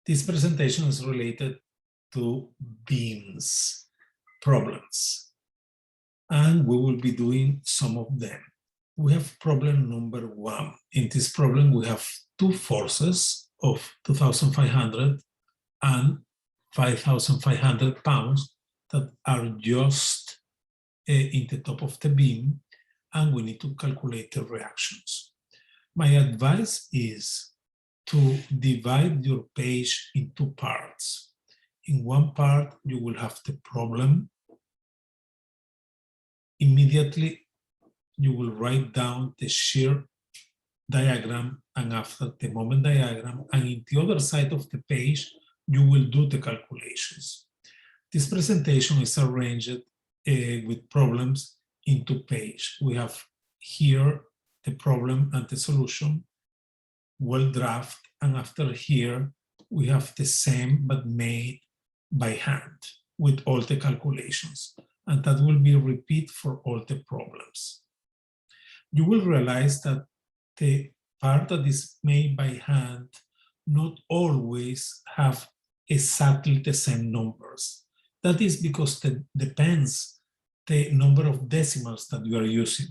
This presentation is related to beams problems, and we will be doing some of them. We have problem number 1. In this problem, we have two forces of 2,500 and 5,500 pounds that are just in the top of the beam, and we need to calculate the reactions. My advice is to divide your page in two parts. In one part, you will have the problem. Immediately, you will write down the shear diagram and after the moment diagram, and in the other side of the page, you will do the calculations. This presentation is arranged with problems in two pages. We have here the problem and the solution, well drafted, and after here, we have the same but made by hand with all the calculations. And that will be repeat for all the problems. You will realize that the part that is made by hand not always have exactly the same numbers. That is because it depends the number of decimals that you are using.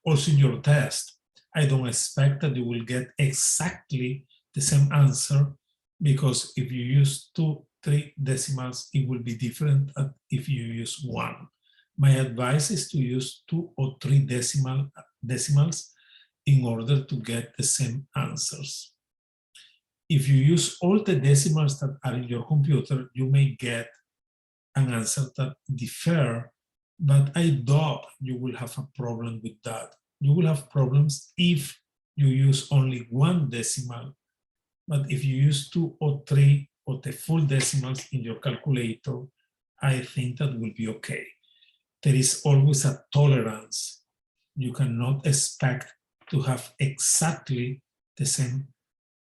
Also in your test, I don't expect that you will get exactly the same answer, because if you use 2, 3 decimals, it will be different than if you use 1. My advice is to use 2 or 3 decimals in order to get the same answers. If you use all the decimals that are in your computer, you may get an answer that differs, but I doubt you will have a problem with that. You will have problems if you use only 1 decimal, but if you use 2 or 3 or the full decimals in your calculator, I think that will be okay. There is always a tolerance. You cannot expect to have exactly the same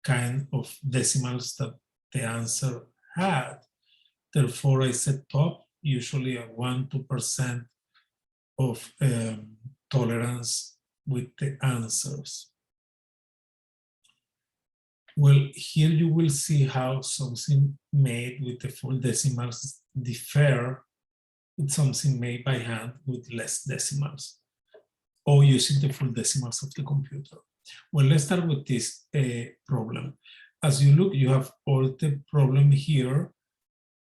kind of decimals that the answer had. Therefore, I set top usually a 1-2% of tolerance with the answers. Well, here you will see how something made with the full decimals differ with something made by hand with less decimals, or using the full decimals of the computer. Well, let's start with this problem. As you look, you have all the problem here.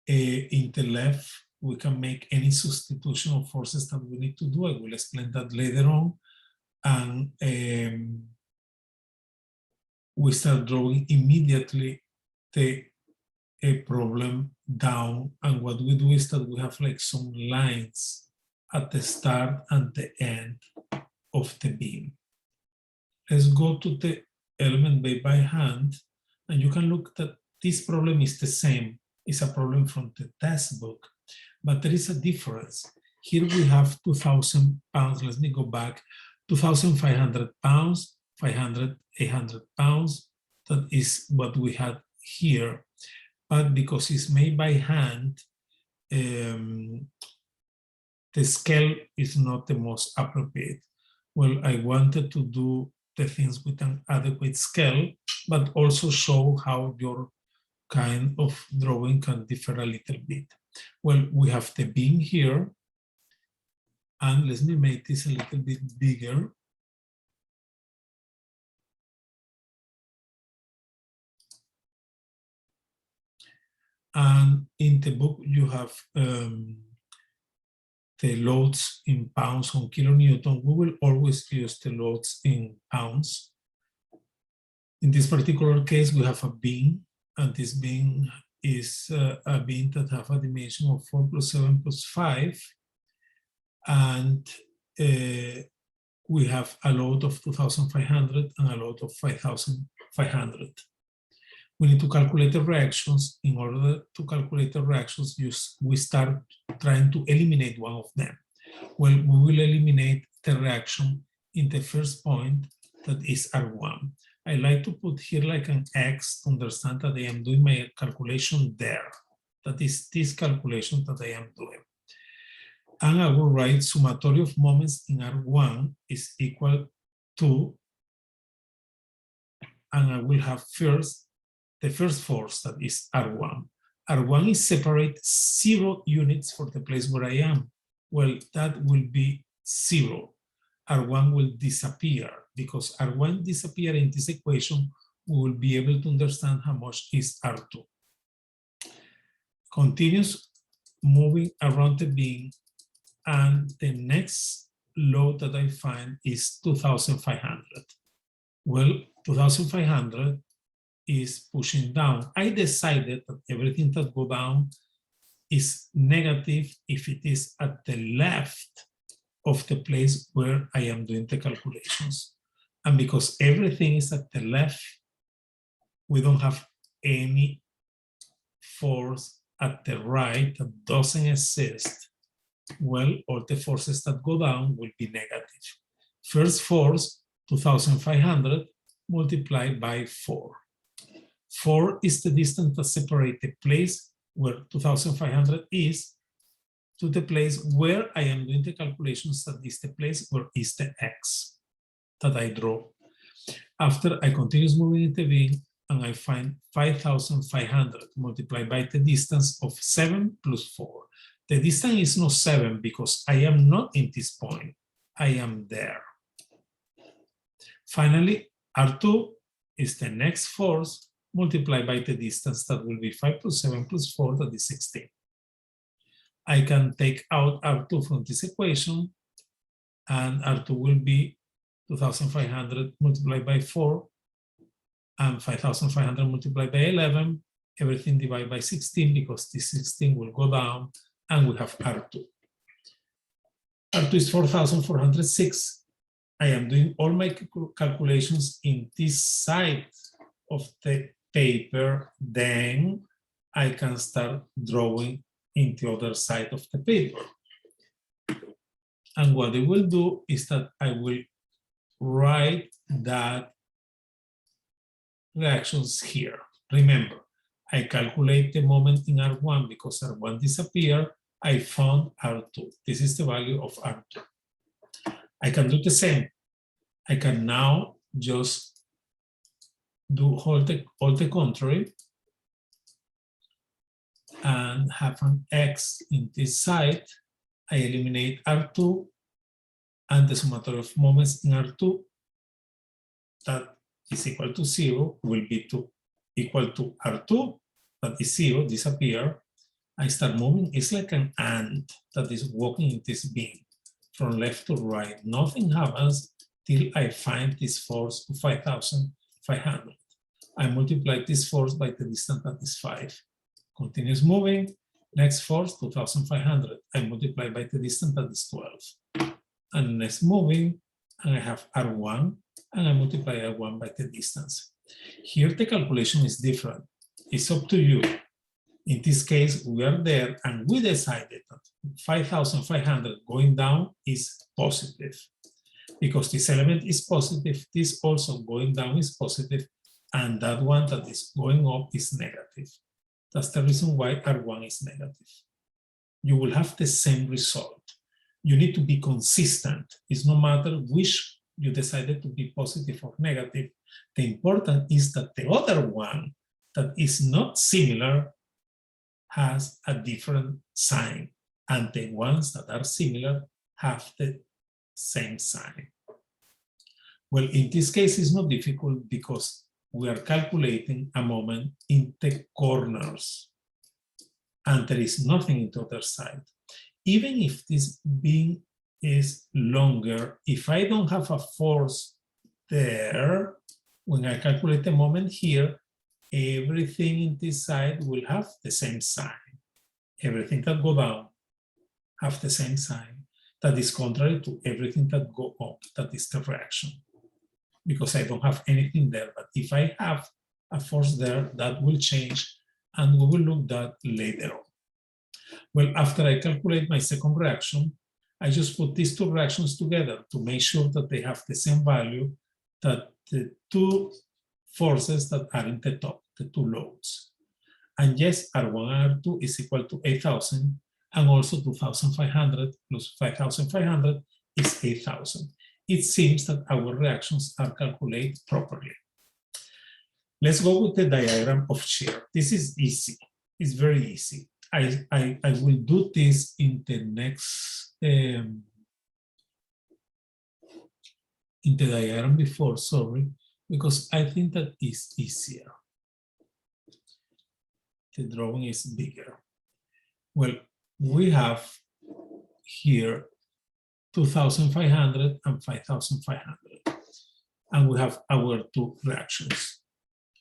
In the left, we can make any substitution of forces that we need to do. I will explain that later on. And we start drawing immediately the problem down. And what we do is that we have like some lines at the start and the end of the beam. Let's go to the element made by hand, and you can look that this problem is the same. It's a problem from the textbook, but there is a difference. Here we have 2,000 pounds. Let me go back. 2,500 pounds, 500, 800 pounds. That is what we had here. But because it's made by hand, the scale is not the most appropriate. Well, I wanted to do the things with an adequate scale, but also show how your kind of drawing can differ a little bit. Well, we have the beam here, and let me make this a little bit bigger. And in the book, you have the loads in pounds on kilonewton. We will always use the loads in pounds. In this particular case, we have a beam, and this beam is a beam that have a dimension of 4 + 7 + 5. And we have a load of 2,500 and a load of 5,500. We need to calculate the reactions. In order to calculate the reactions, we start trying to eliminate one of them. Well, we will eliminate the reaction in the first point, that is R1. I like to put here like an X to understand that I am doing my calculation there. That is this calculation that I am doing. And I will write summatory of moments in R1 is equal to, and I will have first the first force, that is R1. R1 is separate 0 units for the place where I am. Well, that will be 0. R1 will disappear. Because R1 disappear in this equation, we will be able to understand how much is R2. Continues moving around the beam, and the next load that I find is 2,500. Well, 2,500 is pushing down. I decided that everything that go down is negative if it is at the left of the place where I am doing the calculations. And because everything is at the left, we don't have any force at the right that doesn't exist. Well, all the forces that go down will be negative. First force, 2,500 multiplied by 4. 4 is the distance that separates the place where 2,500 is to the place where I am doing the calculations, that is the place where is the X that I draw. After I continue moving in the beam, and I find 5,500 multiplied by the distance of 7 plus 4. The distance is not 7 because I am not in this point. I am there. Finally, R2 is the next force multiplied by the distance, that will be 5 plus 7 plus 4, that is 16. I can take out R2 from this equation, and R2 will be 2,500 multiplied by 4, and 5,500 multiplied by 11, everything divided by 16, because this 16 will go down, and we have R2. R2 is 4,406. I am doing all my calculations in this side of the paper, then I can start drawing in the other side of the paper. And what I will do is that I will write that reactions here. Remember, I calculate the moment in R1 because R1 disappeared. I found R2. This is the value of R2. I can do the same. I can now just do all the contrary and have an X in this side. I eliminate R2, and the summatory of moments in R2 that is equal to 0 will be equal to R2, that is 0, disappear. I start moving. It's like an ant that is walking in this beam from left to right. Nothing happens till I find this force of 5,500. I multiply this force by the distance, that is 5. Continues moving. Next force, 2,500. I multiply by the distance, that is 12. And next moving, and I have R1, and I multiply R1 by the distance. Here the calculation is different. It's up to you. In this case, we are there, and we decided that 5,500 going down is positive. Because this element is positive, this also going down is positive, and that one that is going up is negative. That's the reason why R1 is negative. You will have the same result. You need to be consistent. It's no matter which you decided to be positive or negative. The important is that the other one that is not similar has a different sign, and the ones that are similar have the same sign. Well, in this case, it's not difficult because we are calculating a moment in the corners, and there is nothing in the other side. Even if this beam is longer, if I don't have a force there, when I calculate the moment here, everything in this side will have the same sign. Everything that go down have the same sign. That is contrary to everything that go up, that is the reaction. Because I don't have anything there, but if I have a force there, that will change, and we will look at that later on. Well, after I calculate my second reaction, I just put these two reactions together to make sure that they have the same value, that the two forces that are in the top, the two loads. And yes, R1 and R2 is equal to 8,000, and also 2,500 plus 5,500 is 8,000. It seems that our reactions are calculated properly. Let's go with the diagram of shear. This is easy. It's very easy. I will do this in the next, in the diagram before, sorry, because I think that is easier. The drawing is bigger. Well, we have here 2,500 and 5,500. And we have our two reactions.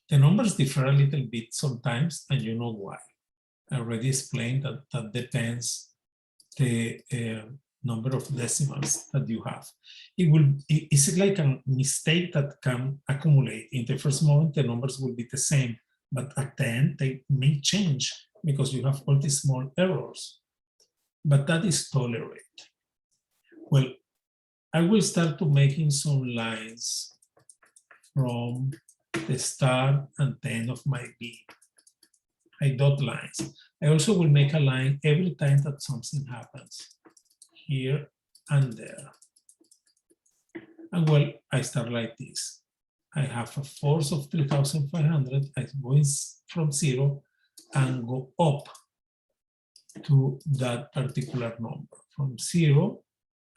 The numbers differ a little bit sometimes, and you know why. I already explained that that depends the number of decimals that you have. It's like a mistake that can accumulate. In the first moment, the numbers will be the same, but at the end, they may change because you have all these small errors. But that is tolerated. Well, I will start to making some lines from the start and the end of my beam. I dot lines. I also will make a line every time that something happens, here and there. And well, I start like this. I have a force of 3,500. I go from 0 and go up to that particular number. From 0,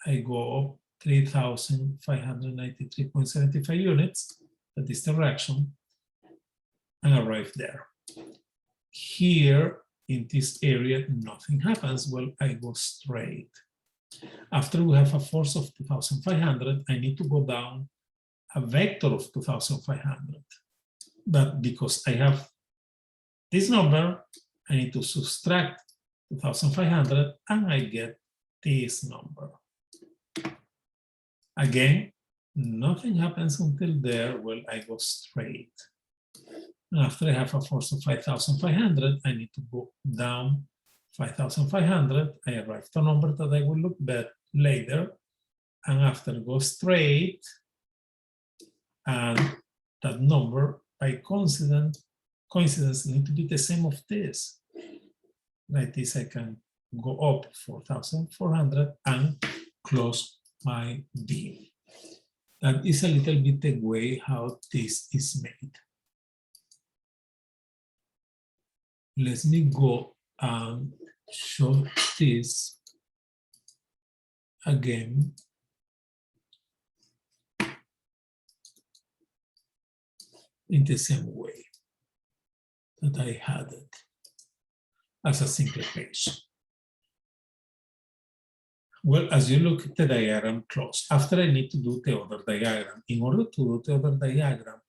I go up 3,593.75 units, that is the reaction, and arrive there. Here, in this area, nothing happens. Well, I go straight. After we have a force of 2,500, I need to go down a vector of 2,500. But because I have this number, I need to subtract 2,500 and I get this number. Again, nothing happens until there. Well, I go straight. And after I have a force of 5,500, I need to go down 5,500. I arrive to a number that I will look at later. And after go straight, and that number by coincidence need to be the same of this. Like this, I can go up 4,400 and close my beam. That is a little bit the way how this is made. Let me go and show this again. In the same way that I had it as a single page. Well, as you look at the diagram close, after I need to do the other diagram. In order to do the other diagram,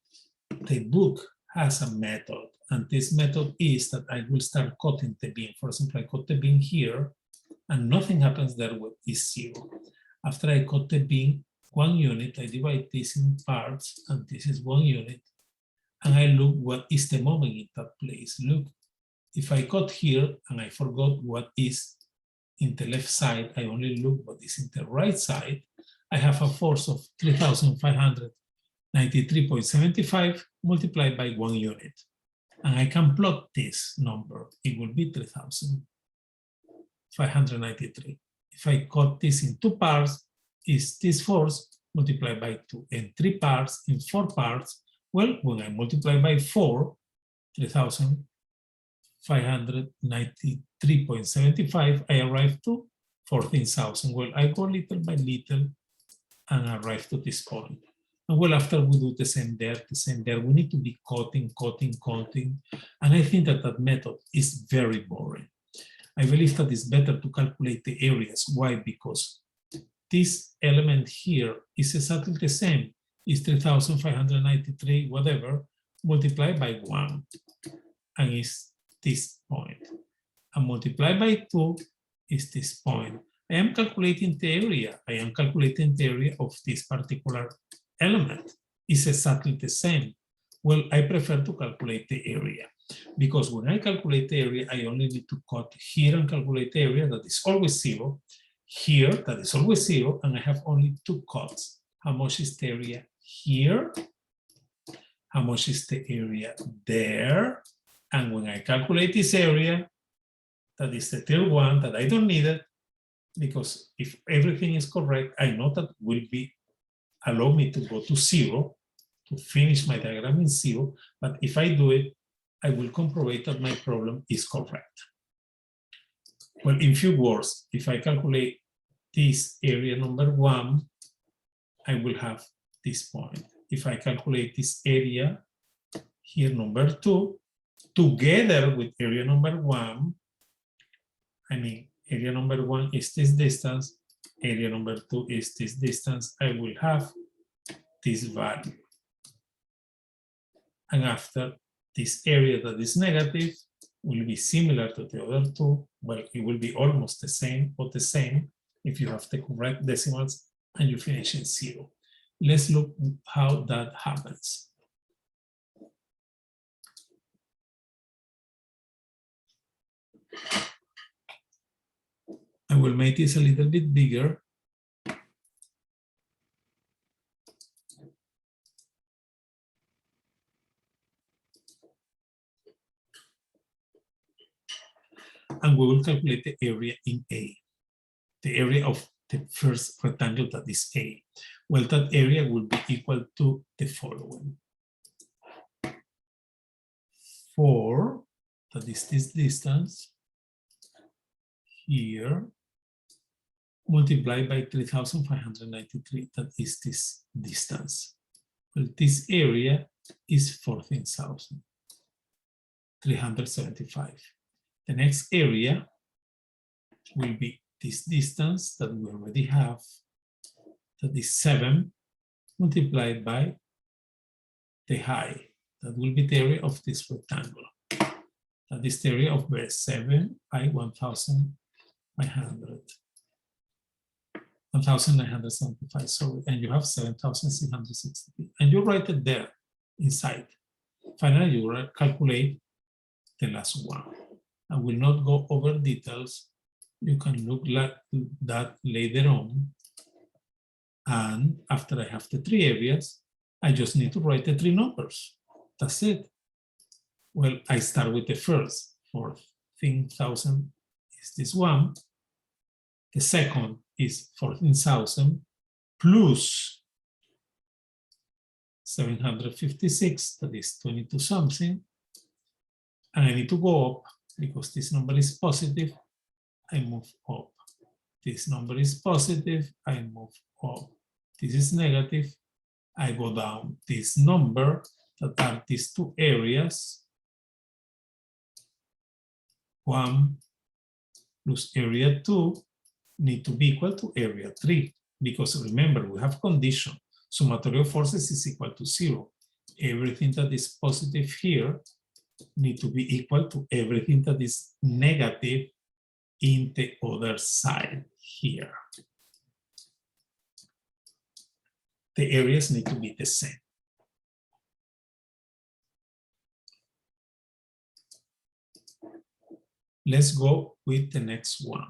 the book has a method, and this method is that I will start cutting the beam. For example, I cut the beam here, and nothing happens there with is 0. After I cut the beam 1 unit, I divide this in parts, and this is 1 unit. And I look what is the moment in that place. Look, if I cut here and I forgot what is in the left side, I only look what is in the right side, I have a force of 3,593.75 multiplied by 1 unit. And I can plot this number. It will be 3,593. If I cut this in 2 parts, is this force multiplied by 2. In 3 parts, in 4 parts, well, when I multiply by 4, 3,593.75, I arrive to 14,000. Well, I go little by little and arrive to this point. And well, after we do the same there, we need to be cutting. And I think that that method is very boring. I believe that it's better to calculate the areas. Why? Because this element here is exactly the same. Is 3,593, whatever, multiplied by 1, and is this point. And multiplied by 2 is this point. I am calculating the area. I am calculating the area of this particular element. It's exactly the same. Well, I prefer to calculate the area because when I calculate the area, I only need to cut here and calculate the area that is always 0. Here, that is always 0, and I have only 2 cuts. How much is the area here? How much is the area there? And when I calculate this area, that is the third one that I don't need it, because if everything is correct, I know that will be allow me to go to 0 to finish my diagram in 0, but if I do it, I will comprovate that my problem is correct. Well, in few words, if I calculate this area number 1, I will have this point. If I calculate this area here, number 2, together with area number 1, I mean, area number 1 is this distance, area number 2 is this distance, I will have this value. And after, this area that is negative will be similar to the other two. Well, it will be almost the same or the same if you have the correct decimals and you finish in 0. Let's look how that happens. I will make this a little bit bigger. And we will calculate the area in A, the area of the first rectangle that is A. Well, that area will be equal to the following. 4, that is this distance, here, multiplied by 3,593, that is this distance. Well, this area is 14,375. The next area will be this distance that we already have, that is 7 multiplied by the height. That will be the area of this rectangle. That is the area of base 7 by 1,975, sorry, and you have 7,660. And you write it there inside. Finally, you calculate the last one. I will not go over details. You can look at that later on. And after I have the 3 areas, I just need to write the 3 numbers. That's it. Well, I start with the first, 14,000 is this one. The second is 14,000 plus 756, that is 22 something. And I need to go up because this number is positive, I move up. This number is positive, I move up. This is negative, I go down. This number, that are these 2 areas, 1 plus area 2, need to be equal to area 3. Because remember, we have condition. Summatory of forces is equal to 0. Everything that is positive here need to be equal to everything that is negative in the other side here. The areas need to be the same. Let's go with the next one.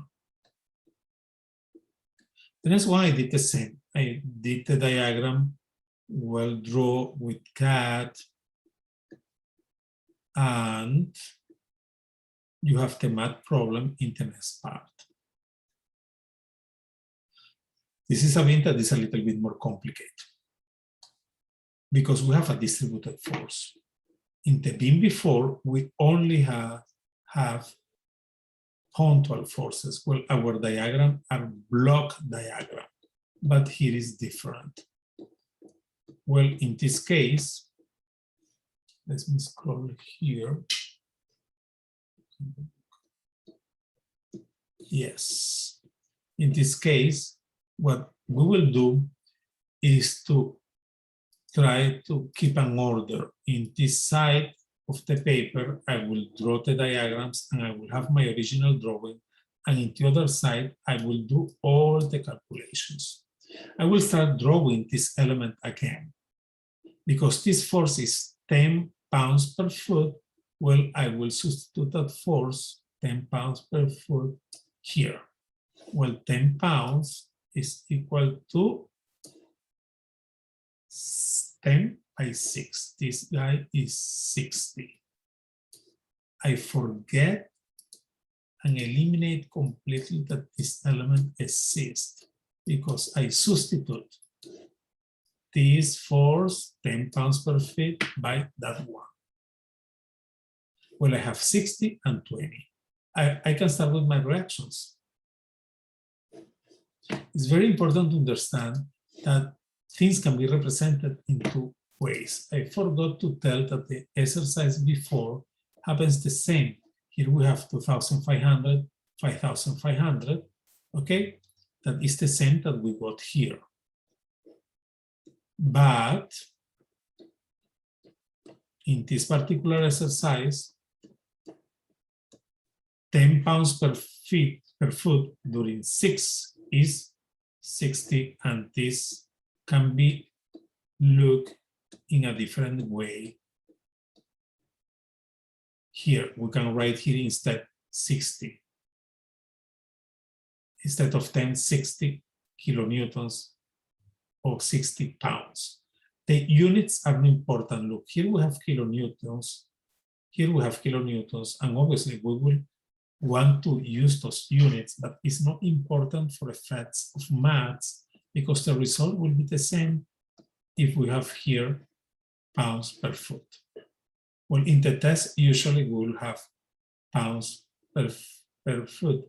The next one I did the same. I did the diagram, well draw with CAD, and you have the math problem in the next part. This is a bit that is a little bit more complicated because we have a distributed force. In the beam before, we only have punctual forces. Well, our diagram are block diagram, but here is different. Well, in this case, let me scroll here. Yes. In this case, what we will do is to try to keep an order. In this side of the paper, I will draw the diagrams and I will have my original drawing. And in the other side, I will do all the calculations. I will start drawing this element again. Because this force is 10 pounds per foot, well, I will substitute that force, 10 pounds per foot, here. Well, 10 pounds is equal to 10 by 6. This guy is 60. I forget and eliminate completely that this element exists because I substitute this force, 10 pounds per feet by that one. Well, I have 60 and 20. I can start with my reactions. It's very important to understand that things can be represented in two ways. I forgot to tell that the exercise before happens the same. Here we have 2,500, 5,500, okay? That is the same that we got here. But in this particular exercise, 10 pounds per foot during 6 is 60, and this can be looked in a different way. Here, we can write here instead 60. Instead of 10, 60 kilonewtons or 60 pounds. The units are important. Look, here we have kilonewtons, here we have kilonewtons, and obviously we will want to use those units, but it's not important for effects of maths because the result will be the same if we have here pounds per foot. Well, in the test, usually we will have pounds per foot,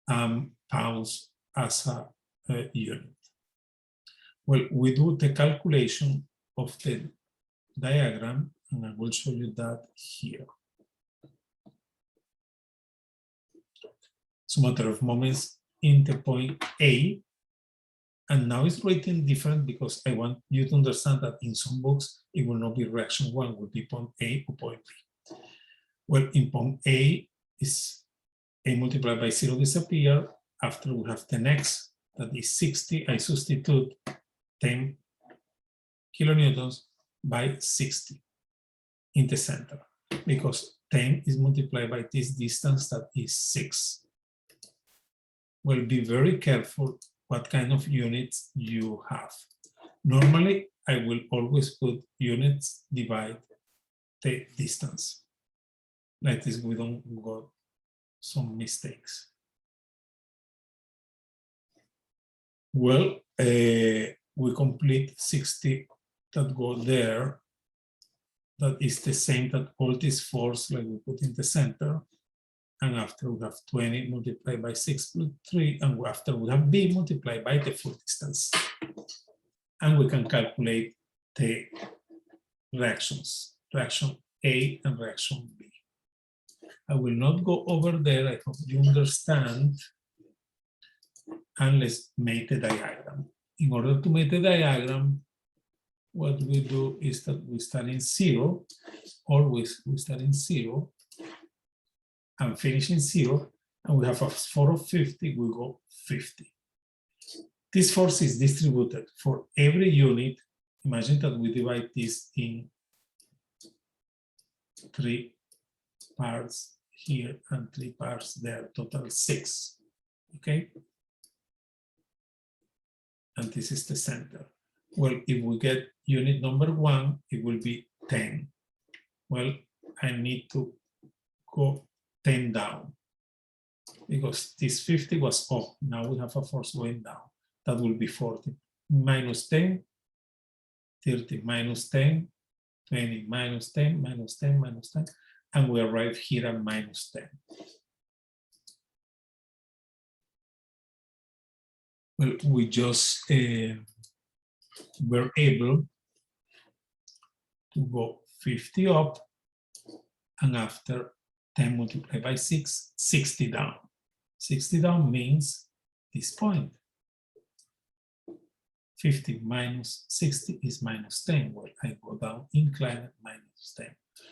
pounds as a unit. Well, we do the calculation of the diagram, and I will show you that here. It's a matter of moments in the point A, and now it's written different because I want you to understand that in some books it will not be reaction 1, it will be point A or point B. Well, in point A is A multiplied by 0 disappear. After we have the next, that is 60, I substitute 10 kilonewtons by 60 in the center, because 10 is multiplied by this distance that is 6. Well, be very careful what kind of units you have. Normally, I will always put units divide the distance. Like this, we don't got some mistakes. Well, we complete 60 that go there. That is the same that all this force like we put in the center. And after we have 20 multiplied by 6 plus 3, and after we have B multiplied by the full distance. And we can calculate the reactions, reaction A and reaction B. I will not go over there, I hope you understand. And let's make the diagram. In order to make the diagram, what we do is that we start in 0, always we start in 0, and finish in 0, and we have a force of 50, we go 50. This force is distributed for every unit. Imagine that we divide this in 3 parts here and 3 parts there, total 6, okay? And this is the center. Well, if we get unit number 1, it will be 10. Well, I need to go 10 down because this 50 was up. Now we have a force going down. That will be 40. Minus 10, 30, minus 10, 20, minus 10, minus 10, minus 10. And we arrive here at minus 10. Well, we just were able to go 50 up, and after 10 multiplied by 6, 60 down. 60 down means this point. 50 minus 60 is minus 10. Well, I go down inclined minus 10.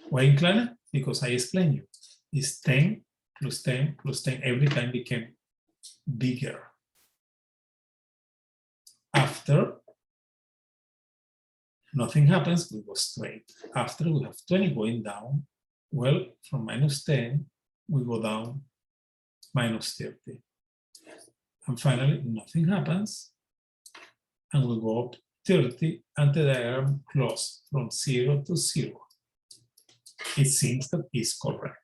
Why inclined? Because I explained you. It's 10 plus 10 plus 10 every time became bigger. After, nothing happens, we go straight. After we have 20 going down, well, from minus 10, we go down minus 30. And finally, nothing happens, and we go up 30, and the diagram closes from 0 to 0. It seems that is correct.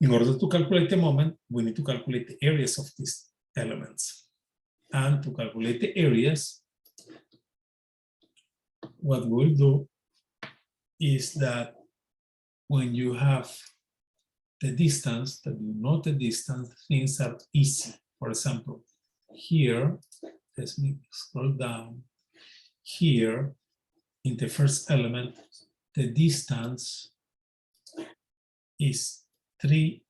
In order to calculate the moment, we need to calculate the areas of these elements. And to calculate the areas, what we'll do is that when you have the distance, that you know the distance, things are easy. For example, here, let me scroll down. Here, in the first element, the distance is 3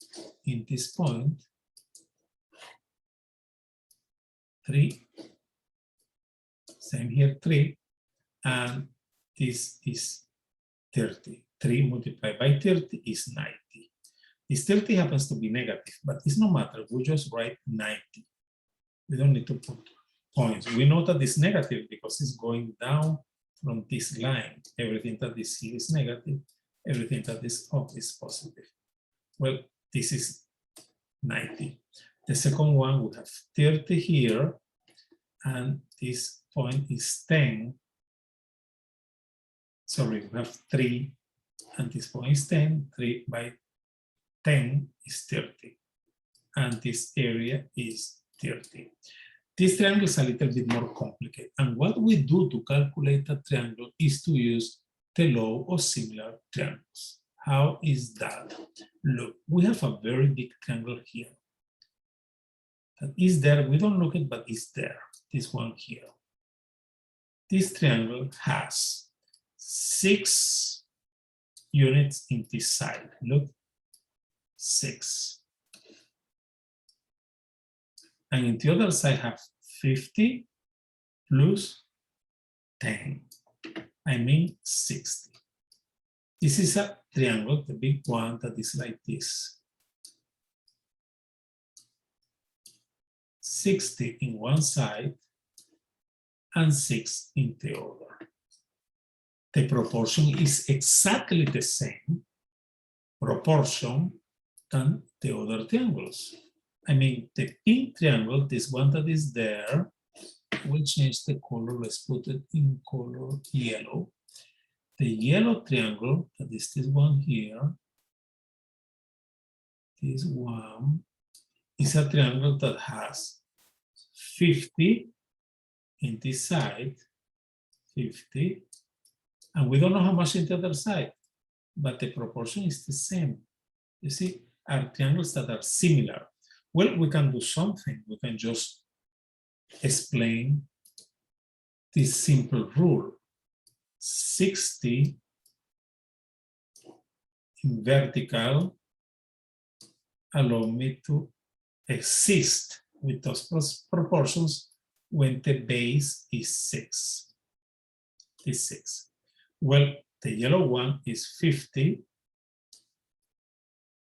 in this point, 3, same here, 3, and this is 30. 3 multiplied by 30 is 90. This 30 happens to be negative, but it's no matter, we just write 90. We don't need to put points. We know that it's negative because it's going down from this line. Everything that is here is negative, everything that is up is positive. Well, this is 90. The second one, we have 30 here, and this point is 10. Sorry, we have 3, and this point is 10. 3 by 10 is 30, and this area is 30. This triangle is a little bit more complicated, and what we do to calculate a triangle is to use the law of similar triangles. How is that? Look, we have a very big triangle here. That is there, we don't look at, but it's there, this one here. This triangle has 6 units in this side. Look, 6. And in the other side have 50 plus 10. I mean 60. This is a triangle, the big one that is like this. 60 in one side and 6 in the other. The proportion is exactly the same proportion than the other triangles. I mean, the pink triangle, this one that is there, we'll change the color, let's put it in color yellow. The yellow triangle, that is this one here, this one, is a triangle that has 50 in this side, 50, and we don't know how much in the other side, but the proportion is the same. You see, are triangles that are similar. Well, we can do something. We can just explain this simple rule. 60 in vertical allow me to exist with those proportions when the base is 6. Is 6. Well, the yellow one is 50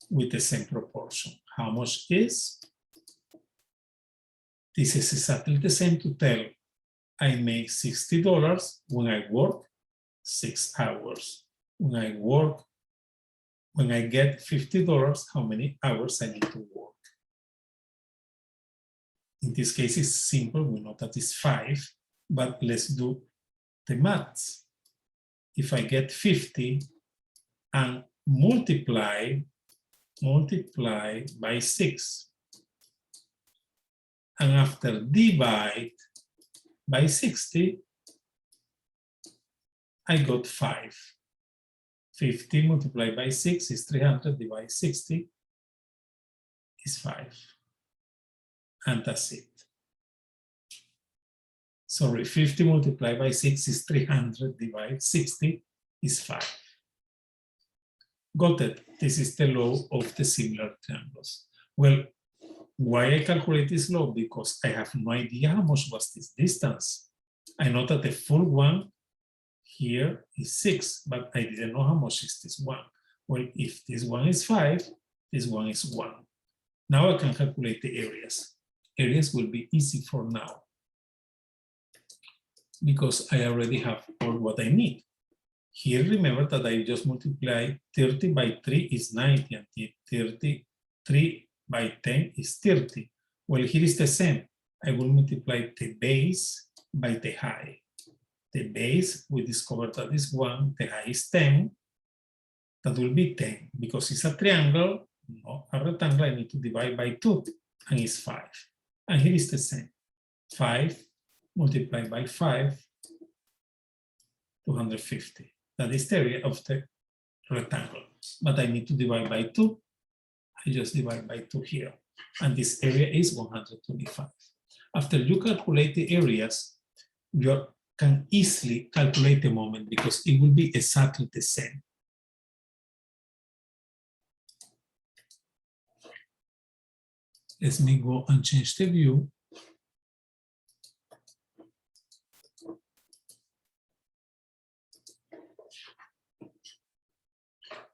with the same proportion. How much is? This is exactly the same to tell I make $60 when I work 6 hours. When I get $50, how many hours I need to work? In this case, it's simple. We know that it's 5, but let's do the maths. If I get 50 and multiply by 6, and after divide by 60, I got 5. 50 multiplied by 6 is 300, divided 60 is 5. And that's it. Sorry, 50 multiplied by 6 is 300, divided 60 is 5. Got it? This is the law of the similar triangles. Well, why I calculate this law? Because I have no idea how much was this distance. I know that the full one here is 6, but I didn't know how much is this one. Well, if this one is 5, this one is 1. Now I can calculate the areas. Areas will be easy for now because I already have all what I need. Here, remember that I just multiply 30 by 3 is 90, and 33 by 10 is 30. Well, here is the same. I will multiply the base by the height. The base, we discovered that is 1, the height is 10. That will be 10. Because it's a triangle, No, a rectangle I need to divide by 2, and it's 5. And here is the same. 5 multiplied by 5, 250. That is the area of the rectangle. But I need to divide by 2. I just divide by 2 here. And this area is 125. After you calculate the areas, you can easily calculate the moment because it will be exactly the same. Let me go and change the view.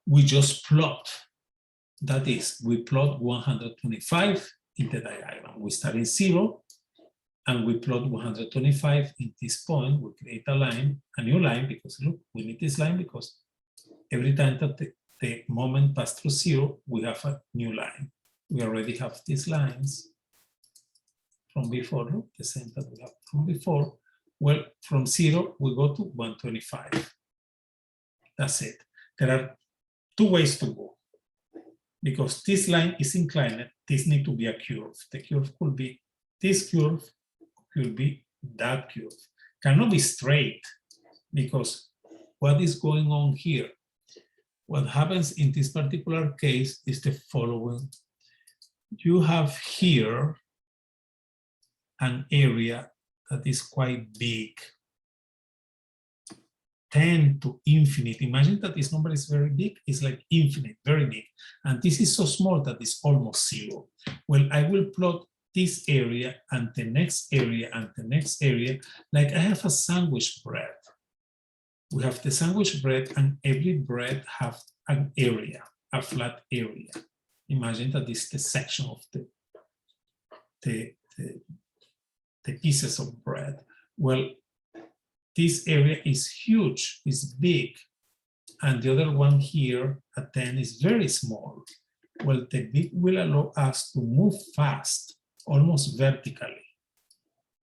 We just plot. That is, we plot 125 in the diagram. We start in 0, and we plot 125 in this point. We create a line, a new line, because look, we need this line because every time that the moment passes through 0, we have a new line. We already have these lines from before, look, the same that we have from before. Well, from 0, we go to 125. That's it. There are 2 ways to go. Because this line is inclined, this needs to be a curve. The curve could be this curve, could be that curve. Cannot be straight, because what is going on here? What happens in this particular case is the following. You have here an area that is quite big, 10 to infinite. Imagine that this number is very big. It's like infinite, very big. And this is so small that it's almost 0. Well, I will plot this area and the next area and the next area, like I have a sandwich bread. We have the sandwich bread, and every bread has an area, a flat area. Imagine that this is the section of the pieces of bread. Well, this area is huge, is big, and the other one here at 10 is very small. Well, the big will allow us to move fast, almost vertically.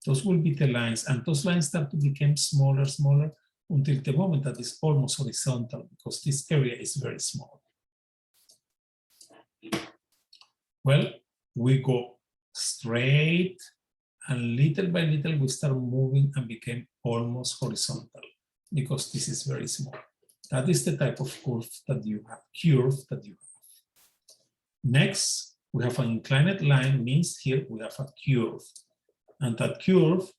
Those will be the lines, and those lines start to become smaller, smaller, until the moment that is almost horizontal, because this area is very small. Well, we go straight, and little by little we start moving and became almost horizontal, because this is very small. That is the type of curve that you have, Next, we have an inclined line, means here we have a curve. And that curve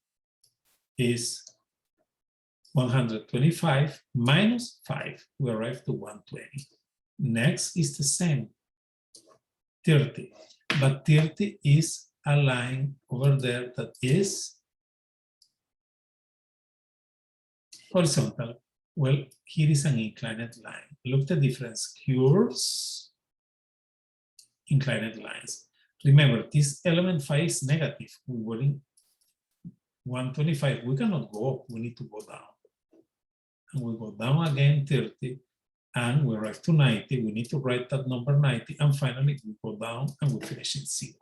is 125 minus 5. We arrive to 120. Next is the same, 30. But 30 is a line over there that is horizontal. Well, here is an inclined line. Look the difference, curves, inclined lines. Remember, this element phi is negative. We were in 125. We cannot go up, we need to go down. And we go down again 30, and we arrive to 90. We need to write that number 90, and finally we go down and we finish in 0.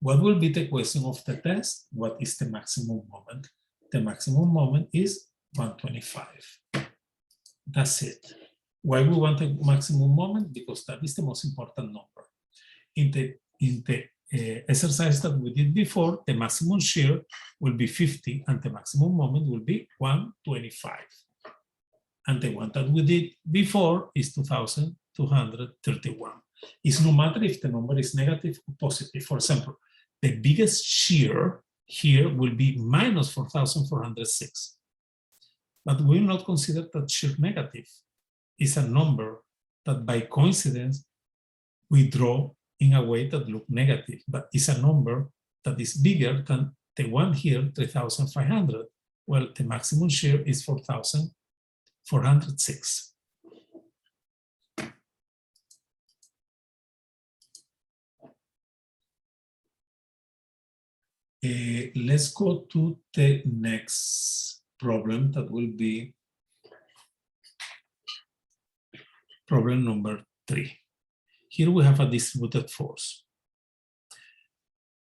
What will be the question of the test? What is the maximum moment? The maximum moment is 125. That's it. Why we want a maximum moment? Because that is the most important number. In the exercise that we did before, the maximum shear will be 50, and the maximum moment will be 125. And the one that we did before is 2,231. It's no matter if the number is negative or positive. For example, the biggest shear here will be minus 4,406. But we will not consider that shear negative. It's a number that by coincidence we draw in a way that looks negative, but it's a number that is bigger than the one here, 3,500. Well, the maximum shear is 4,406. Let's go to the next problem, that will be problem number 3. Here we have a distributed force.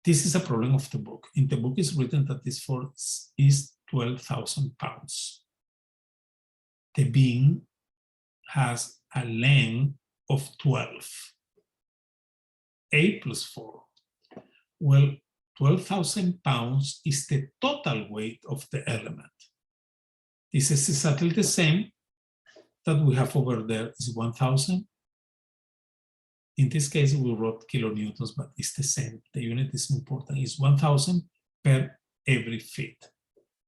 This is a problem of the book. In the book is written that this force is 12,000 pounds. The beam has a length of 12. 8 plus 4. Well, 12,000 pounds is the total weight of the element. This is exactly the same that we have over there is 1,000. In this case, we wrote kilonewtons, but it's the same. The unit is important. It's 1,000 per every feet.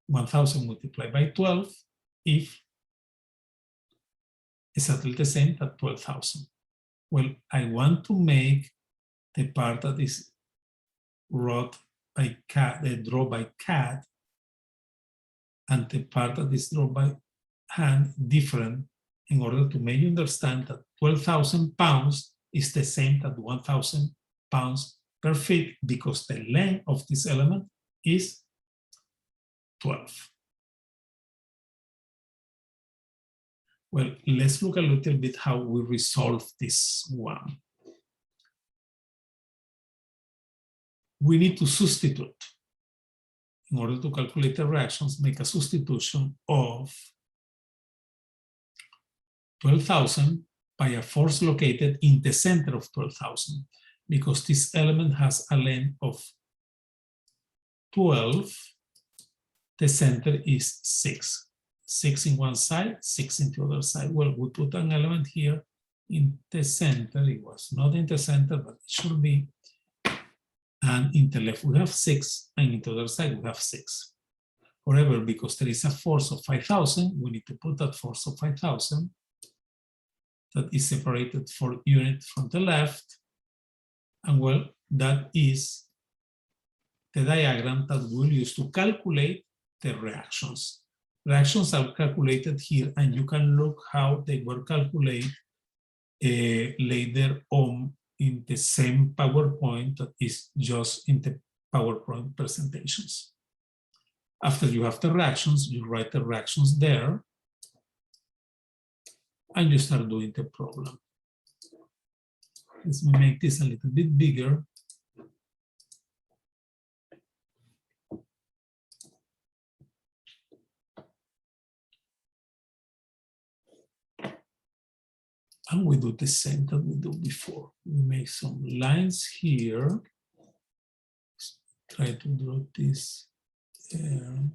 1,000 multiplied by 12 if exactly the same as 12,000. Well, I want to make the part that is wrote by CAD, drawn by CAD, and the part that is drawn by hand different in order to make you understand that 12,000 pounds is the same as 1,000 pounds per feet because the length of this element is 12. Well, let's look a little bit how we resolve this one. We need to substitute. In order to calculate the reactions, make a substitution of 12,000 by a force located in the center of 12,000, because this element has a length of 12, the center is 6. 6 in one side, 6 in the other side. Well, we put an element here in the center. It was not in the center, but it should be. And in the left we have 6, and in the other side we have 6. However, because there is a force of 5,000, we need to put that force of 5,000 that is separated 4 units from the left. And well, that is the diagram that we'll use to calculate the reactions. Reactions are calculated here, and you can look how they were calculated later on in the same PowerPoint that is just in the PowerPoint presentations. After you have the reactions, you write the reactions there, and you start doing the problem. Let me make this a little bit bigger. And we do the same that we do before. We make some lines here. Try to draw this there.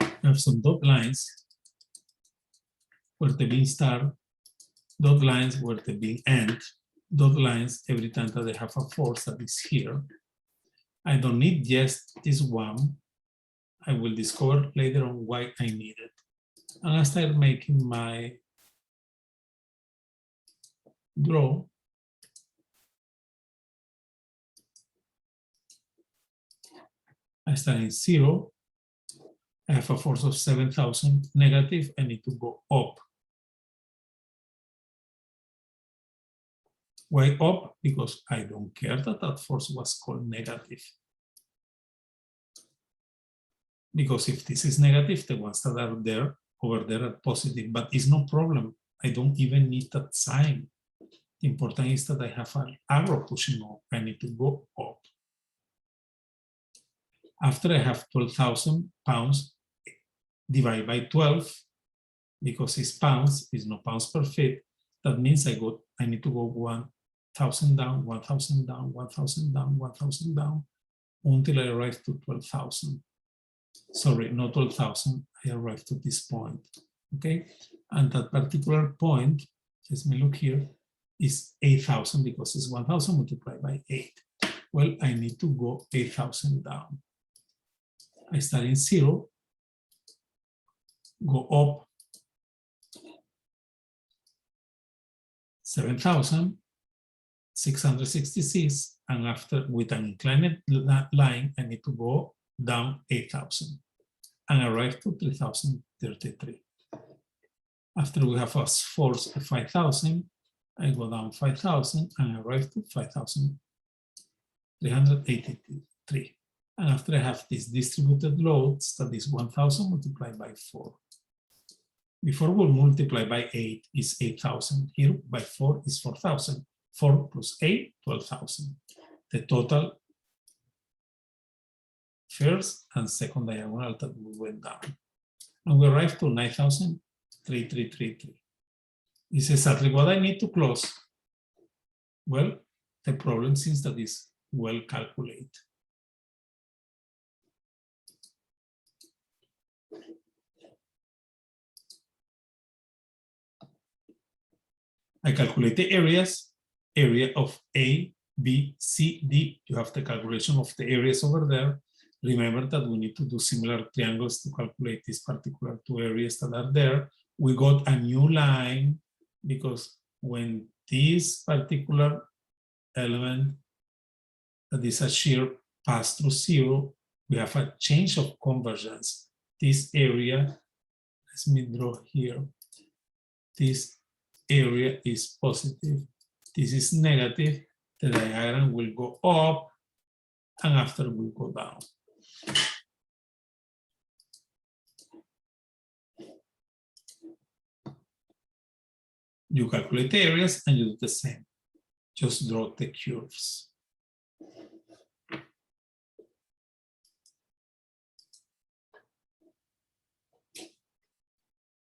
I have some dot lines where the being start, dot lines where the being end, dot lines every time that they have a force that is here. I don't need just this one. I will discover later on why I need it. And I start making my draw. I start in 0. I have a force of 7,000 negative. I need to go up. Why up? Because I don't care that that force was called negative. Because if this is negative, the ones that are there, over there are positive, but it's no problem. I don't even need that sign. The important is that I have an arrow pushing up. I need to go up. After I have 12,000 pounds, divide by 12, because it's pounds, it's no pounds per feet. That means I need to go 1,000 down, 1,000 down, 1,000 down, 1,000 down, until I arrive to 12,000. Sorry, not 12,000, I arrive to this point, okay? And that particular point, let me look here, is 8,000 because it's 1,000 multiplied by 8. Well, I need to go 8,000 down. I start in 0, go up 7,666, and after with an inclined line, I need to go down 8,000 and arrive to 3,033. After we have a force of 5,000, I go down 5,000 and arrive to 5,383. And after I have these distributed loads, that is 1,000 multiplied by 4. Before we multiply by 8 is 8,000. Here by 4 is 4,000. 4 plus 8, 12,000. The total first and second diagonal that we went down. And we arrived to 9,033.33. Is exactly what I need to close. Well, the problem seems that is well calculated. I calculate the areas, area of A, B, C, D. You have the calculation of the areas over there. Remember that we need to do similar triangles to calculate these particular two areas that are there. We got a new line because when this particular element that is a shear pass through zero, we have a change of convergence. This area, let me draw here. This area is positive. This is negative. The diagram will go up and after will go down. You calculate the areas and you do the same. Just draw the curves.